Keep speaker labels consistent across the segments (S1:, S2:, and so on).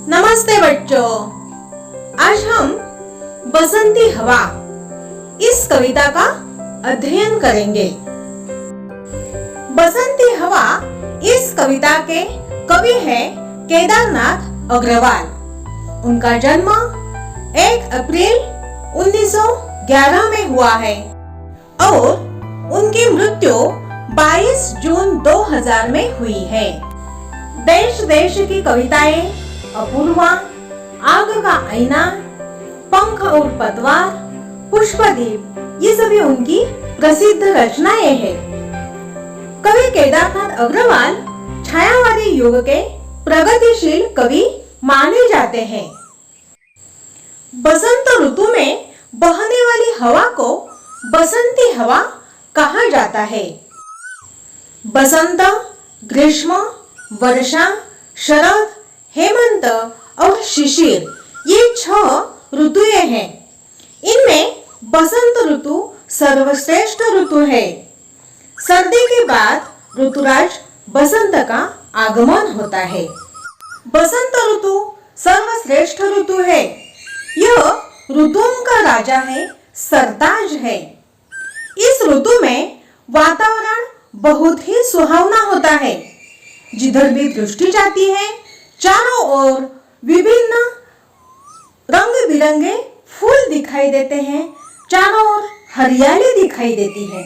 S1: नमस्ते बच्चों, आज हम बसंती हवा इस कविता का अध्ययन करेंगे। बसंती हवा इस कविता के कवि हैं केदारनाथ अग्रवाल। उनका जन्म 1 अप्रैल 1911 में हुआ है और उनकी मृत्यु 22 जून 2000 में हुई है। देश देश की कविताएं, अपूर्वा, आग का आईना, पंख और पतवार, पुष्पदीप, ये सभी उनकी प्रसिद्ध रचनाएं हैं। कवि केदारनाथ अग्रवाल छायावादी युग के प्रगतिशील कवि माने जाते हैं। बसंत ऋतु में बहने वाली हवा को बसंती हवा कहा जाता है। बसंत, ग्रीष्म, वर्षा, शरद, हेमंत और शिशिर ये 6 ऋतुएं हैं। इनमें बसंत ऋतु सर्वश्रेष्ठ ऋतु है। सर्दी के बाद ऋतुराज बसंत का आगमन होता है। बसंत ऋतु सर्वश्रेष्ठ ऋतु है। यह ऋतुओं का राजा है, सरताज है। इस ऋतु में वातावरण बहुत ही सुहावना होता है। जिधर भी दृष्टि जाती है, चारों ओर विभिन्न रंग बिरंगे फूल दिखाई देते हैं। चारों ओर हरियाली दिखाई देती है।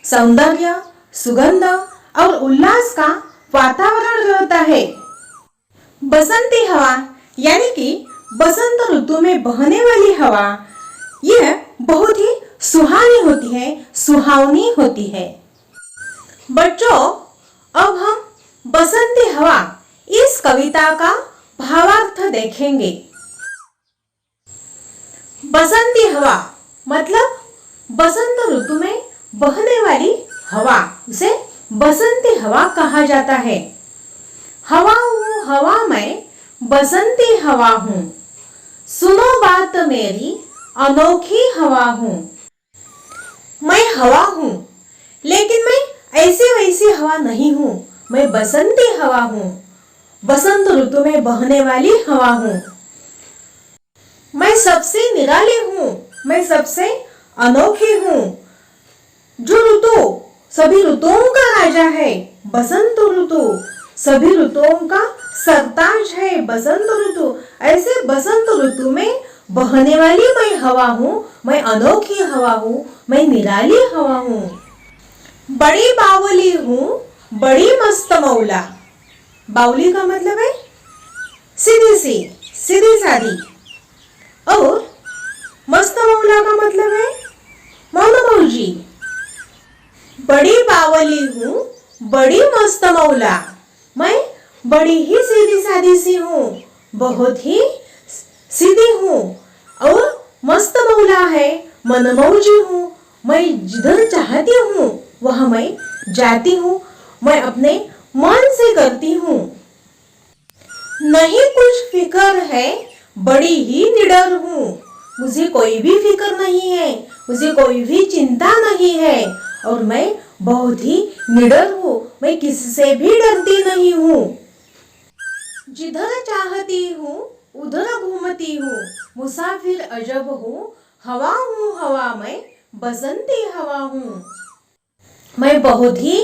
S1: सौंदर्य, सुगंध और उल्लास का वातावरण रहता है। बसंती हवा यानी कि बसंत ऋतु में बहने वाली हवा यह बहुत ही सुहानी होती है, सुहावनी होती है। बच्चों, अब हम बसंती हवा इस कविता का भावार्थ देखेंगे। बसंती हवा मतलब बसंत ऋतु में बहने वाली हवा, उसे बसंती हवा कहा जाता है। हवा हूँ हवा मैं, बसंती हवा हूँ, सुनो बात मेरी, अनोखी हवा हूँ। मैं हवा हूँ, लेकिन मैं ऐसी वैसी हवा नहीं हूँ। मैं बसंती हवा हूँ, बसंत ऋतु में बहने वाली हवा हूँ। मैं सबसे निराली हूँ, मैं सबसे अनोखी हूँ। जो ऋतु सभी ऋतुओं का राजा है, बसंत ऋतु सभी ऋतुओं का सरताज है, बसंत ऋतु। ऐसे बसंत ऋतु में बहने वाली मैं हवा हूँ, मैं अनोखी हवा हूँ, मैं निराली हवा हूँ। बड़ी बावली हूँ, बड़ी मस्त मौला। बावली का मतलब है सीधी सी, सीधी सादी। और मस्त मौला का मतलब है मौनमौजी। बड़ी बावली हूँ, बड़ी मस्त मौला। मैं बड़ी ही सीधी सादी सी हूँ, बहुत ही सीधी हूँ और मस्त मौला है, मनमौजी हूँ। मैं जिधर चाहती हूँ वह मैं जाती हूँ, मैं अपने मन से करती हूँ। नहीं कुछ फिक्र है, बड़ी ही निडर हूँ। मुझे कोई भी फिक्र नहीं है, मुझे कोई भी चिंता नहीं है और मैं बहुत ही निडर हूँ, मैं किससे भी डरती नहीं हूँ। जिधर चाहती हूँ उधर घूमती हूँ, मुसाफिर अजब हूँ, हवा मैं, बसंती हवा हूँ। मैं बहुत ही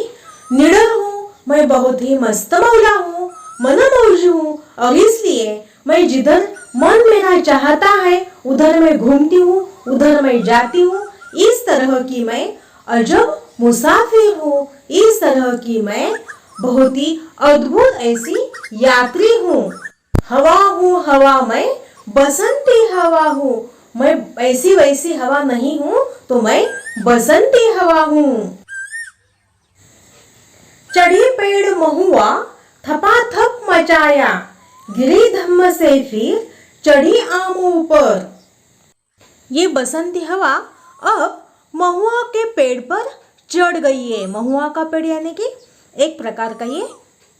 S1: निडर हूँ, मैं बहुत ही मस्त मौला हूँ, मनमौजी हूँ और इसलिए मैं जिधर मन मेरा चाहता है उधर मैं घूमती हूँ, उधर मैं जाती हूँ। इस तरह की मैं अजब मुसाफिर हूँ, इस तरह की मैं बहुत ही अद्भुत ऐसी यात्री हूँ। हवा मैं, बसंती हवा हूँ। मैं ऐसी वैसी हवा नहीं हूँ, तो मैं बसंती हवा हूँ। चढ़ी पेड़ महुआ, थपाथप मचाया, गिरी धम्म से फिर चढ़ी आमों पर। ये बसंती हवा अब महुआ के पेड़ पर चढ़ गई है। महुआ का पेड़ यानी कि एक प्रकार का ये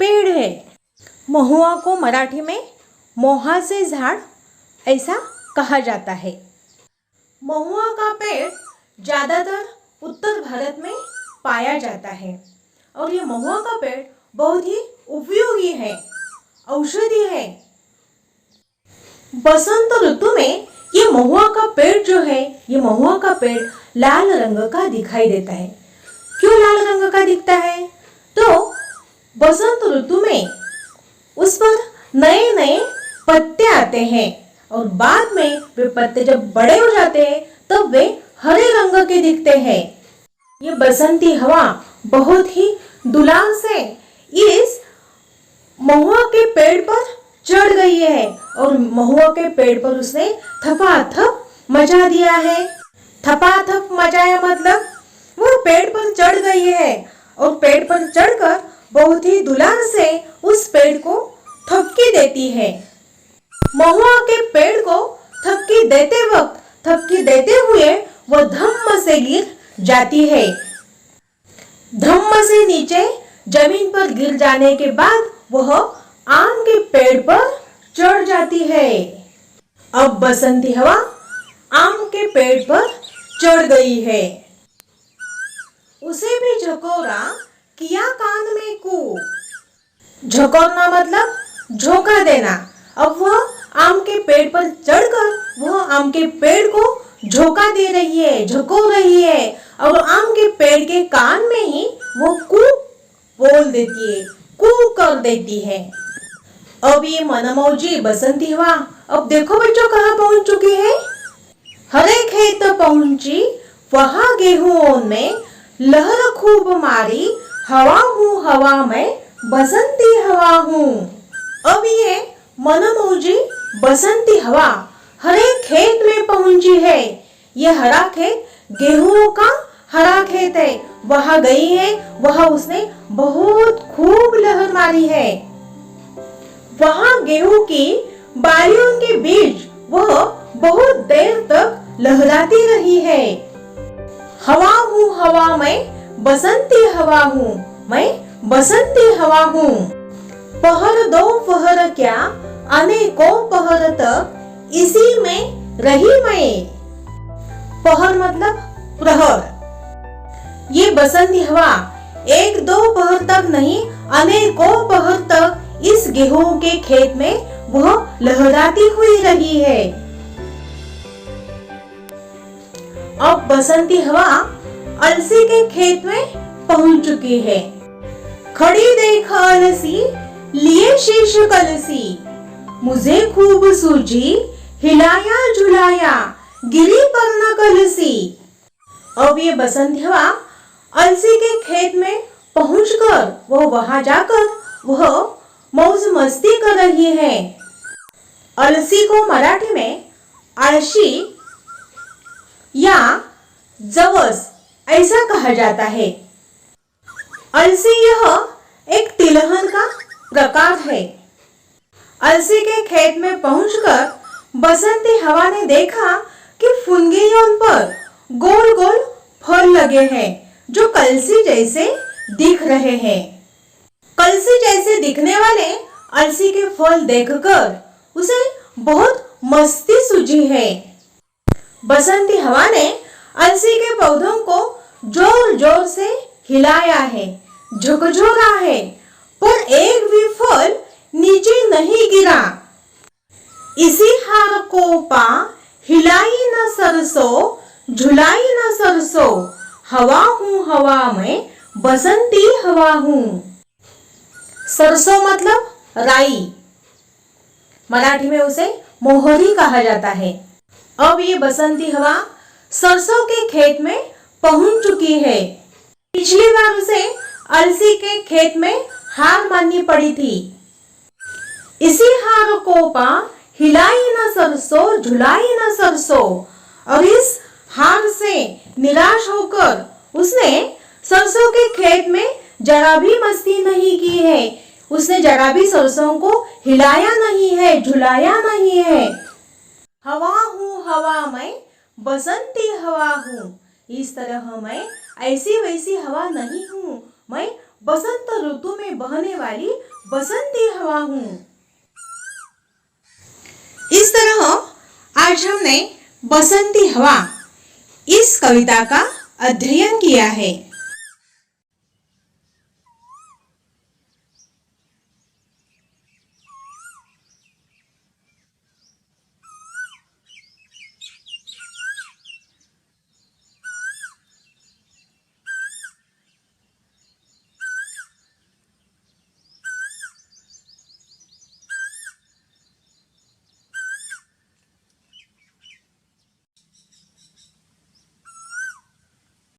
S1: पेड़ है। महुआ को मराठी में मोहा से झाड़ ऐसा कहा जाता है। महुआ का पेड़ ज्यादातर उत्तर भारत में पाया जाता है और ये महुआ का पेड़ बहुत ही उपयोगी है, औषधि है। बसंत ऋतु में ये महुआ का पेड़ जो है, ये महुआ का पेड़ लाल रंग का दिखाई देता है। क्यों लाल रंग का दिखता है? तो बसंत ऋतु में उस पर नए नए पत्ते आते हैं और बाद में वे पत्ते जब बड़े हो जाते हैं तब वे हरे रंग के दिखते हैं। ये बसंती हवा बहुत ही दुलार से इस महुआ के पेड़ पर चढ़ गई है और महुआ के पेड़ पर उसने थपाथप मचा दिया है। थपाथप मचाया मतलब वो पेड़ पर चढ़ गई है और पेड़ पर चढ़कर बहुत ही दुलार से उस पेड़ को थपकी देती है। महुआ के पेड़ को थपकी देते वक्त, थपकी देते हुए वो धम्म से गिर जाती है। धम्म से नीचे जमीन पर गिर जाने के बाद वह आम के पेड़ पर चढ़ जाती है। अब बसंती हवा आम के पेड़ पर चढ़ गई है। उसे भी झकोरा किया कान में कू। झकोरना मतलब झोंका देना। अब वह आम के पेड़ पर चढ़कर वह आम के पेड़ को झोंका दे रही है, झकोर रही है और आम के पेड़ के कान में ही वो कू बोल देती है, कू कर देती है। अब ये मनमौजी बसंती हवा अब देखो बच्चों कहाँ पहुंच चुकी है। हरे खेत पहुंची वहां गेहूं में लहर खूब मारी, हवा हूँ हवा में बसंती हवा हूँ। अब ये मनमौजी बसंती हवा हरे खेत में पहुंची है। ये हरा खेत गेहूं का हरा खेत है। वहां गई है, वहां उसने बहुत खूब लहर मारी है। वहां गेहूं की बालियों के बीच वह बहुत देर तक लहराती रही है। हवा हूँ हवा में बसंती हवा हूँ, मैं बसंती हवा हूँ। पहर दो पहर क्या अनेकों पहर तक इसी में रही मैं। पहर मतलब प्रहर। ये बसंती हवा एक दो पहर तक नहीं, अनेकों पहर तक इस गेहूं के खेत में वह लहराती हुई रही है। अब बसंती हवा अलसी के खेत में पहुंच चुकी है। खड़ी देख अलसी लिए शीश कलसी, मुझे खूब सूझी हिलाया झुलाया गिरी पर न कलसी। अब ये बसंती हवा अलसी के खेत में पहुंचकर वह वहां जाकर वह मौज मस्ती कर रही है। अलसी को मराठी में आळशी या जवस ऐसा कहा जाता है। अलसी यह एक तिलहन का प्रकार है। अलसी के खेत में पहुंचकर बसंती हवा ने देखा कि फुनगियों पर गोल गोल फल लगे हैं जो कलसी जैसे दिख रहे हैं। कलसी जैसे दिखने वाले अलसी के फल देखकर उसे बहुत मस्ती सूझी है। बसंती हवा ने अलसी के पौधों को जोर जोर से हिलाया है, झकझोरा है, पर एक भी फल नीचे नहीं गिरा। इसी हार को पा हिलाई न सरसों झुलाई न सरसों, हवा हूँ हवा में बसंती हवा हूँ। सरसों मतलब राई, मराठी में उसे मोहरी कहा जाता है। अब ये बसंती हवा सरसों के खेत में पहुंच चुकी है। पिछली बार उसे अलसी के खेत में हार माननी पड़ी थी। इसी हार को पा हिलाई न सरसों झुलाई न सरसों, और इस हार से निराश होकर उसने सरसों के खेत में जरा भी मस्ती नहीं की है। उसने जरा भी सरसों को हिलाया नहीं है, झुलाया नहीं है। हवा हूँ हवा में बसंती हवा हूँ, इस तरह मैं ऐसी वैसी हवा नहीं हूँ, मैं बसंत ऋतु में बहने वाली बसंती हवा हूँ। इस तरह आज हमने बसंती हवा इस कविता का अध्ययन किया है।